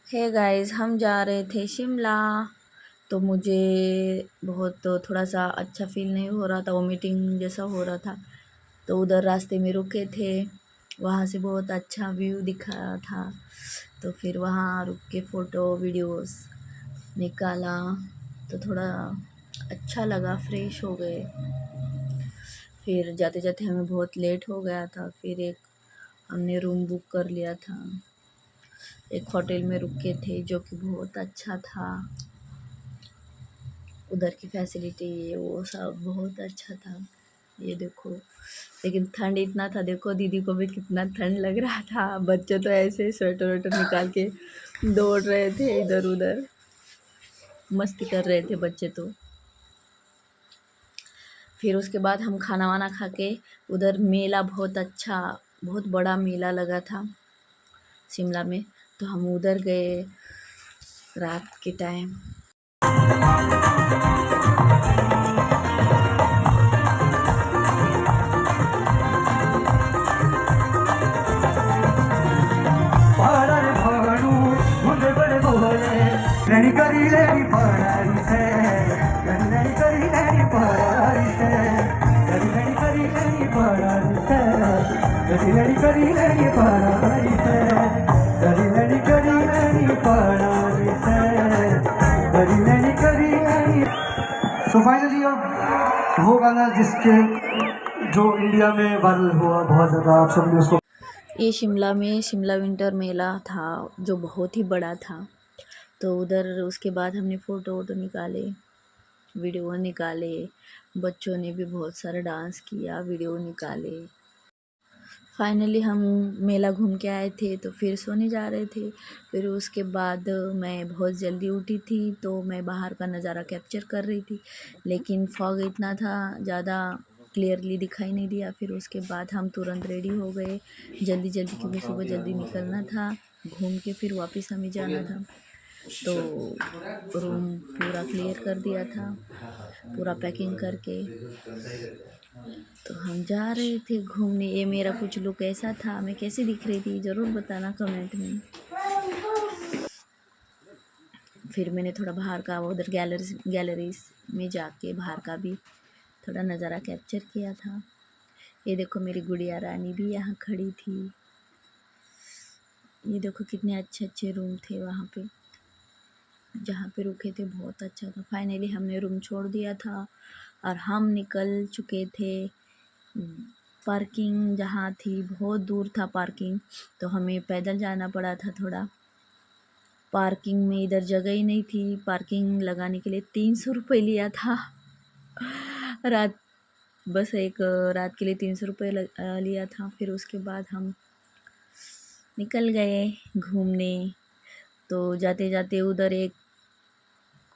Hey guys, हम जा रहे थे शिमला। तो मुझे बहुत थोड़ा सा अच्छा फील नहीं हो रहा था, वोमिटिंग जैसा हो रहा था। तो उधर रास्ते में रुके थे, वहाँ से बहुत अच्छा व्यू दिखा था। तो फिर वहाँ रुक के फ़ोटो वीडियोस निकाला, तो थोड़ा अच्छा लगा, फ्रेश हो गए। फिर जाते जाते हमें बहुत लेट हो गया था, फिर एक हमने रूम बुक कर लिया था। एक होटल में रुके थे जो कि बहुत अच्छा था। उधर की फैसिलिटी वो सब बहुत अच्छा था। ये देखो, लेकिन ठंड इतना था, देखो दीदी को भी कितना ठंड लग रहा था। बच्चे तो ऐसे स्वेटर वेटर निकाल के दौड़ रहे थे इधर उधर, मस्ती कर रहे थे बच्चे तो। फिर उसके बाद हम खाना वाना खा के उधर मेला बहुत अच्छा, बहुत बड़ा मेला लगा था शिमला में। तो हम उधर गए रात के टाइम। सो फाइनली अब वो गाना जिसके जो इंडिया में वायरल हुआ बहुत ज़्यादा, आप सबने उसको। ये शिमला में शिमला विंटर मेला था जो बहुत ही बड़ा था। तो उधर उसके बाद हमने फ़ोटो वोटो निकाले, वीडियो निकाले। बच्चों ने भी बहुत सारा डांस किया, वीडियो निकाले। फाइनली हम मेला घूम के आए थे, तो फिर सोने जा रहे थे। फिर उसके बाद मैं बहुत जल्दी उठी थी, तो मैं बाहर का नज़ारा कैप्चर कर रही थी, लेकिन फॉग इतना था, ज़्यादा क्लियरली दिखाई नहीं दिया। फिर उसके बाद हम तुरंत रेडी हो गए जल्दी जल्दी, क्योंकि सुबह जल्दी निकलना था घूम के, फिर वापस हमें जाना था। तो रूम पूरा क्लियर कर दिया था, पूरा पैकिंग करके। तो हम जा रहे थे घूमने। ये मेरा कुछ लुक ऐसा था, मैं कैसी दिख रही थी ज़रूर बताना कमेंट में। फिर मैंने थोड़ा बाहर का उधर गैलरीज में जाके बाहर का भी थोड़ा नज़ारा कैप्चर किया था। ये देखो मेरी गुड़िया रानी भी यहाँ खड़ी थी। ये देखो कितने अच्छे अच्छे रूम थे वहाँ पे, जहाँ पे रुके थे बहुत अच्छा था। फाइनली हमने रूम छोड़ दिया था और हम निकल चुके थे। पार्किंग जहाँ थी बहुत दूर था पार्किंग, तो हमें पैदल जाना पड़ा था थोड़ा। पार्किंग में इधर जगह ही नहीं थी, पार्किंग लगाने के लिए 300 रुपये लिया था। रात बस एक रात के लिए 300 रुपये लिया था। फिर उसके बाद हम निकल गए घूमने। तो जाते जाते उधर एक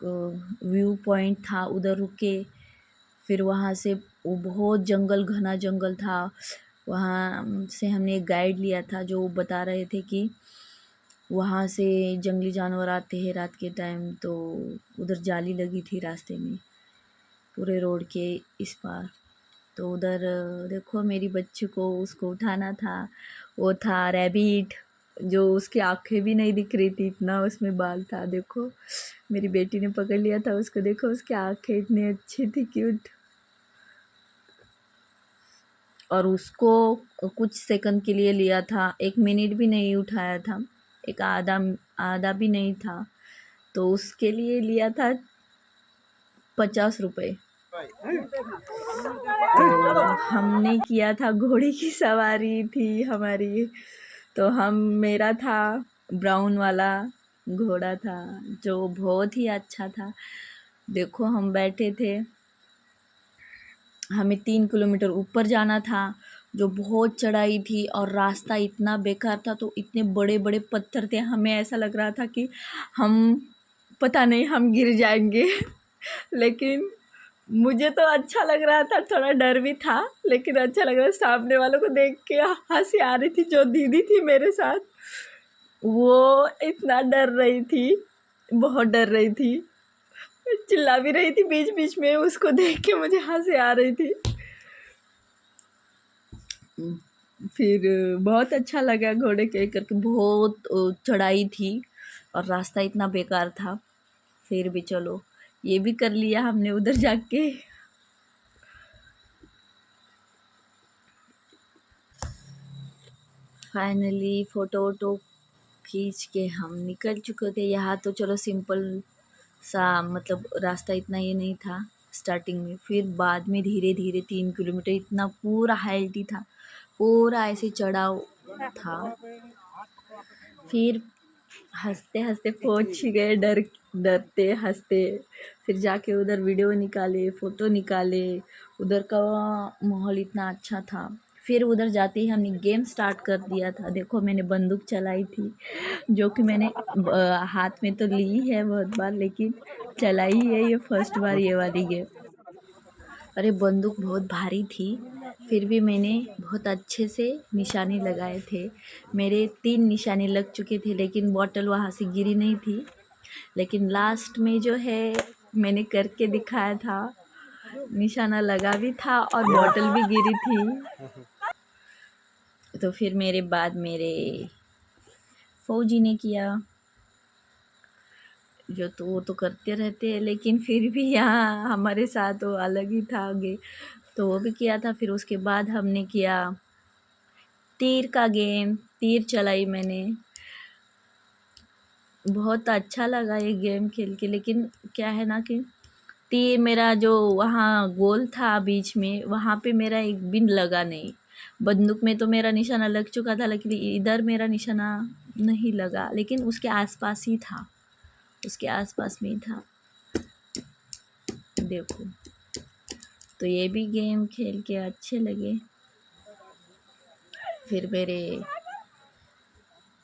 व्यू पॉइंट था, उधर रुके। फिर वहाँ से वो बहुत जंगल, घना जंगल था। वहाँ से हमने एक गाइड लिया था जो बता रहे थे कि वहाँ से जंगली जानवर आते हैं रात के टाइम। तो उधर जाली लगी थी रास्ते में, पूरे रोड के इस पार। तो उधर देखो मेरी बच्ची को उसको उठाना था, वो था रैबिट, जो उसकी आँखें भी नहीं दिख रही थी, इतना उसमें बाल था। देखो मेरी बेटी ने पकड़ लिया था उसको, देखो उसकी आँखें इतनी अच्छी थी, क्यूट। और उसको कुछ सेकंड के लिए लिया था, 1 मिनट भी नहीं उठाया था, एक आधा आधा भी नहीं था। तो उसके लिए लिया था 50 रुपये। तो हमने किया था, घोड़े की सवारी थी हमारी। तो हम मेरा था ब्राउन वाला घोड़ा था, जो बहुत ही अच्छा था। देखो हम बैठे थे, हमें 3 किलोमीटर ऊपर जाना था, जो बहुत चढ़ाई थी और रास्ता इतना बेकार था। तो इतने बड़े बड़े पत्थर थे, हमें ऐसा लग रहा था कि हम पता नहीं हम गिर जाएंगे। लेकिन मुझे तो अच्छा लग रहा था, थोड़ा डर भी था, लेकिन अच्छा लग रहा। सामने वालों को देख के हंसी आ रही थी। जो दीदी थी मेरे साथ, वो इतना डर रही थी, बहुत डर रही थी, चिल्ला भी रही थी बीच बीच में। उसको देख के मुझे हंसी आ रही थी। फिर बहुत अच्छा लगा घोड़े के करके, बहुत चढ़ाई थी, और रास्ता इतना बेकार था, फिर भी चलो ये भी कर लिया हमने उधर जाके। फाइनली फ़ोटो वोटो खींच के हम निकल चुके थे। यहाँ तो चलो सिंपल सा, मतलब रास्ता इतना ये नहीं था स्टार्टिंग में, फिर बाद में धीरे धीरे 3 किलोमीटर इतना पूरा हाइट था, पूरा ऐसे चढ़ाव था। फिर हंसते हंसते पहुंच गए, डरते हंसते। फिर जाके उधर वीडियो निकाले, फ़ोटो निकाले। उधर का माहौल इतना अच्छा था। फिर उधर जाते ही हमने गेम स्टार्ट कर दिया था। देखो मैंने बंदूक चलाई थी, जो कि मैंने हाथ में तो ली है बहुत बार, लेकिन चलाई है ये फर्स्ट बार ये वाली गेम। अरे बंदूक बहुत भारी थी, फिर भी मैंने बहुत अच्छे से निशाने लगाए थे। मेरे 3 निशाने लग चुके थे, लेकिन बॉटल वहाँ से गिरी नहीं थी। लेकिन लास्ट में जो है मैंने करके दिखाया था, निशाना लगा भी था और बॉटल भी गिरी थी। तो फिर मेरे बाद मेरे फौजी ने किया, जो तो वो तो करते रहते हैं, लेकिन फिर भी यहाँ हमारे साथ वो अलग ही था आगे, तो वो भी किया था। फिर उसके बाद हमने किया तीर का गेम, तीर चलाई मैंने। बहुत अच्छा लगा ये गेम खेल के, लेकिन क्या है ना कि तीर मेरा जो वहाँ गोल था बीच में, वहाँ पे मेरा एक बिन लगा नहीं। बंदूक में तो मेरा निशाना लग चुका था, लेकिन इधर मेरा निशाना नहीं लगा, लेकिन उसके आसपास ही था, उसके आसपास में ही था। देखो, तो ये भी गेम खेल के अच्छे लगे। फिर मेरे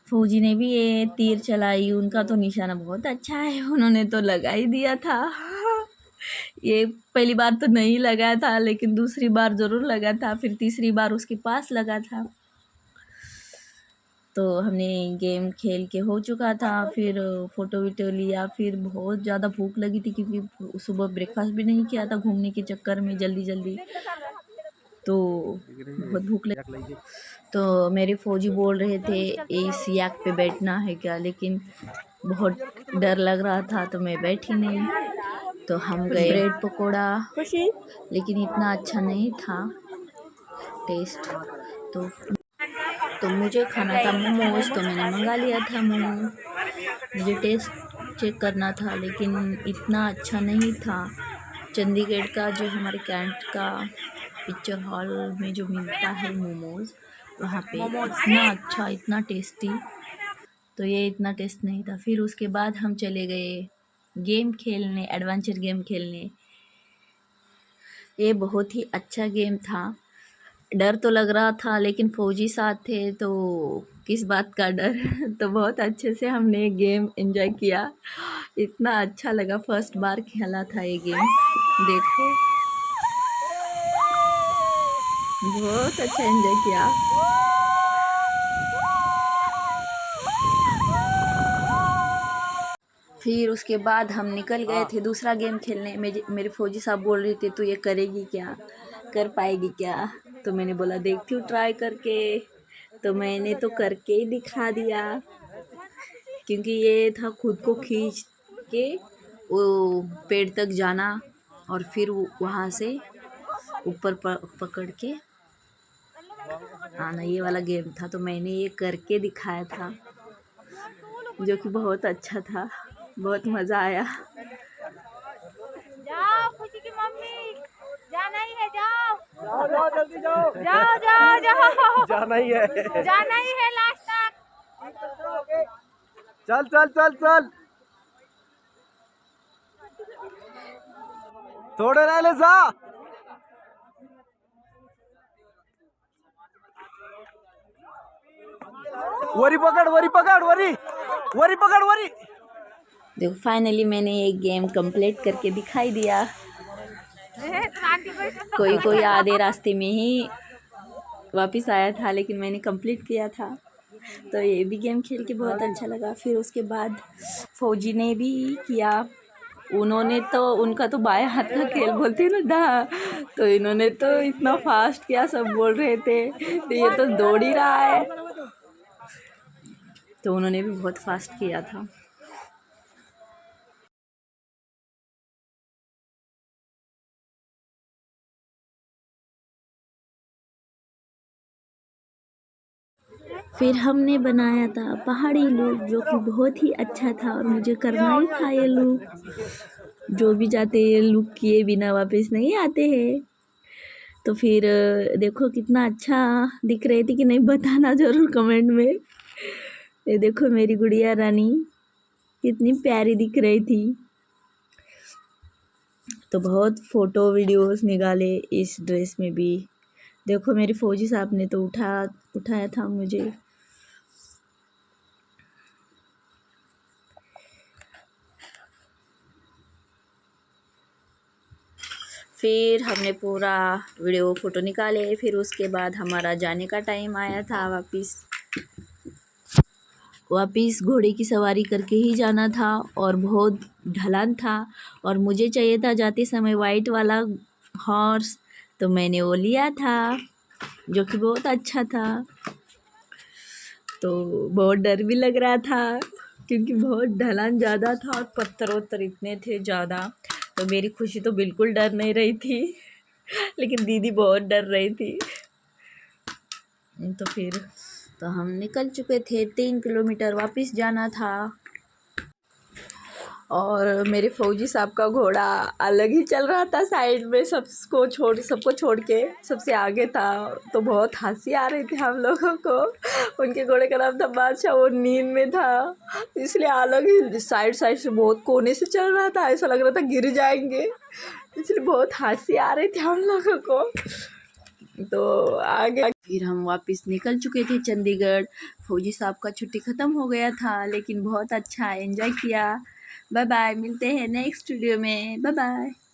फौजी ने भी ये तीर चलाई, उनका तो निशाना बहुत अच्छा है, उन्होंने तो लगा ही दिया था। ये पहली बार तो नहीं लगा था, लेकिन दूसरी बार ज़रूर लगा था, फिर तीसरी बार उसके पास लगा था। तो हमने गेम खेल के हो चुका था, फिर फ़ोटो वीटो लिया। फिर बहुत ज़्यादा भूख लगी थी, क्योंकि सुबह ब्रेकफास्ट भी नहीं किया था घूमने के चक्कर में जल्दी जल्दी, तो बहुत भूख लगी। तो मेरे फौजी बोल रहे थे इस याक पे बैठना है क्या, लेकिन बहुत डर लग रहा था तो मैं बैठी नहीं। तो हम गए ब्रेड पकोड़ा, लेकिन इतना अच्छा नहीं था टेस्ट। तो मुझे खाना था मोमोज, तो मैंने मंगा लिया था मोमो। मुझे टेस्ट चेक करना था, लेकिन इतना अच्छा नहीं था। चंडीगढ़ का जो हमारे कैंट का पिक्चर हॉल में जो मिलता है मोमोज़, वहाँ पे इतना अच्छा, इतना टेस्टी, तो ये इतना टेस्ट नहीं था। फिर उसके बाद हम चले गए गेम खेलने, एडवेंचर गेम खेलने। ये बहुत ही अच्छा गेम था। डर तो लग रहा था, लेकिन फौजी साथ थे तो किस बात का डर। तो बहुत अच्छे से हमने गेम एंजॉय किया, इतना अच्छा लगा। फर्स्ट बार खेला था ये गेम, देखो बहुत अच्छा एंजॉय किया। फिर उसके बाद हम निकल गए थे दूसरा गेम खेलने। मेरे फौजी साहब बोल रहे थे तू ये करेगी क्या, कर पाएगी क्या। तो मैंने बोला देखती हूँ ट्राई करके। तो मैंने तो करके ही दिखा दिया, क्योंकि ये था खुद को खींच के वो पेड़ तक जाना और फिर वहाँ से ऊपर पकड़ के आना, ये वाला गेम था। तो मैंने ये करके दिखाया था, जो कि बहुत अच्छा था, बहुत मज़ा आया। जाओ खुशी की मम्मी, जाना ही है, जाओ जाओ जाओ जल्दी जाओ, जाओ जाओ जाओ, जाना ही है लास्ट तक। चल चल चल चल, थोड़े राहिले जा। वरी पकड़, वरी पकड़, वरी वरी पकड़, वरी। देखो फाइनली मैंने ये गेम कंप्लीट करके दिखाई दिया। कोई कोई आधे रास्ते में ही वापस आया था, लेकिन मैंने कंप्लीट किया था। तो ये भी गेम खेल के बहुत अच्छा लगा। फिर उसके बाद फौजी ने भी किया, उन्होंने तो, उनका तो बाएं हाथ का खेल बोलते ना दा, तो इन्होंने तो इतना फास्ट किया, सब बोल रहे थे तो ये तो दौड़ ही रहा है, तो उन्होंने भी बहुत फास्ट किया था। फिर हमने बनाया था पहाड़ी लुक, जो कि बहुत ही अच्छा था और मुझे करना ही था ये लुक। जो भी जाते ये लुक किए बिना वापस नहीं आते हैं। तो फिर देखो कितना अच्छा दिख रही थी कि नहीं, बताना ज़रूर कमेंट में। ये देखो मेरी गुड़िया रानी कितनी प्यारी दिख रही थी। तो बहुत फ़ोटो वीडियोस निकाले इस ड्रेस में भी। देखो मेरे फौजी साहब ने तो उठाया था मुझे। फिर हमने पूरा वीडियो फ़ोटो निकाले। फिर उसके बाद हमारा जाने का टाइम आया था। वापस घोड़े की सवारी करके ही जाना था और बहुत ढलान था और मुझे चाहिए था जाते समय वाइट वाला हॉर्स, तो मैंने वो लिया था जो कि बहुत अच्छा था। तो बहुत डर भी लग रहा था क्योंकि बहुत ढलान ज़्यादा था और पत्थर वत्थर इतने थे ज़्यादा। तो मेरी खुशी तो बिल्कुल डर नहीं रही थी लेकिन दीदी बहुत डर रही थी। तो हम निकल चुके थे, 3 किलोमीटर वापस जाना था। और मेरे फौजी साहब का घोड़ा अलग ही चल रहा था साइड में, सबको छोड़ के सबसे आगे था। तो बहुत हंसी आ रही थी हम लोगों को। उनके घोड़े का नाम था बादशाह, वो नींद में था इसलिए अलग ही साइड से बहुत कोने से चल रहा था। ऐसा लग रहा था गिर जाएंगे, इसलिए बहुत हंसी आ रही थी हम लोगों को। तो आगे फिर हम वापस निकल चुके थे चंडीगढ़। फौजी साहब का छुट्टी ख़त्म हो गया था लेकिन बहुत अच्छा एंजॉय किया। बाय बाय, मिलते हैं नेक्स्ट वीडियो में। Bye bye.